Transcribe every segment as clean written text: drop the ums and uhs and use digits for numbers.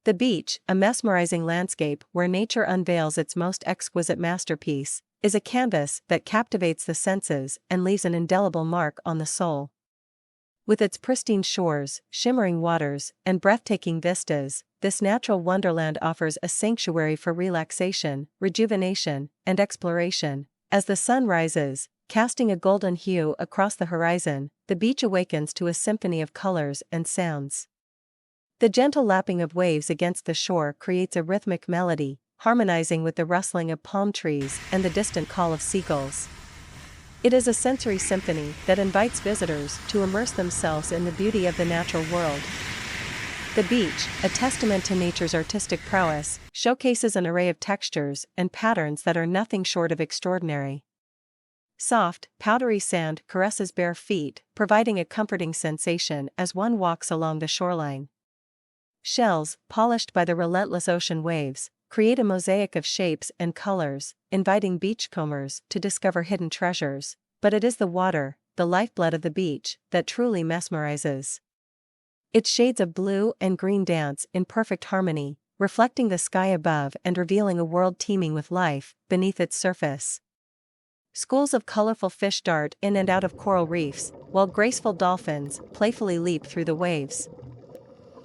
The beach, a mesmerizing landscape where nature unveils its most exquisite masterpiece, is a canvas that captivates the senses and leaves an indelible mark on the soul. With its pristine shores, shimmering waters, and breathtaking vistas, this natural wonderland offers a sanctuary for relaxation, rejuvenation, and exploration. As the sun rises, casting a golden hue across the horizon, the beach awakens to a symphony of colors and sounds. The gentle lapping of waves against the shore creates a rhythmic melody, harmonizing with the rustling of palm trees and the distant call of seagulls. It is a sensory symphony that invites visitors to immerse themselves in the beauty of the natural world. The beach, a testament to nature's artistic prowess, showcases an array of textures and patterns that are nothing short of extraordinary. Soft, powdery sand caresses bare feet, providing a comforting sensation as one walks along the shoreline. Shells, polished by the relentless ocean waves, create a mosaic of shapes and colors, inviting beachcombers to discover hidden treasures. But it is the water, the lifeblood of the beach, that truly mesmerizes. Its shades of blue and green dance in perfect harmony, reflecting the sky above and revealing a world teeming with life beneath its surface. Schools of colorful fish dart in and out of coral reefs, while graceful dolphins playfully leap through the waves.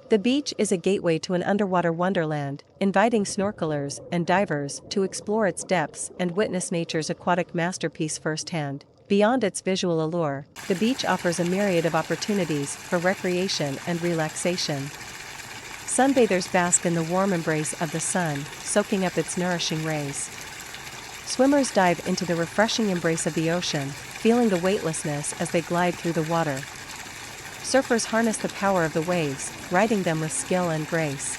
The beach is a gateway to an underwater wonderland, inviting snorkelers and divers to explore its depths and witness nature's aquatic masterpiece firsthand. Beyond its visual allure, the beach offers a myriad of opportunities for recreation and relaxation. Sunbathers bask in the warm embrace of the sun, soaking up its nourishing rays. Swimmers dive into the refreshing embrace of the ocean, feeling the weightlessness as they glide through the water. Surfers harness the power of the waves, riding them with skill and grace.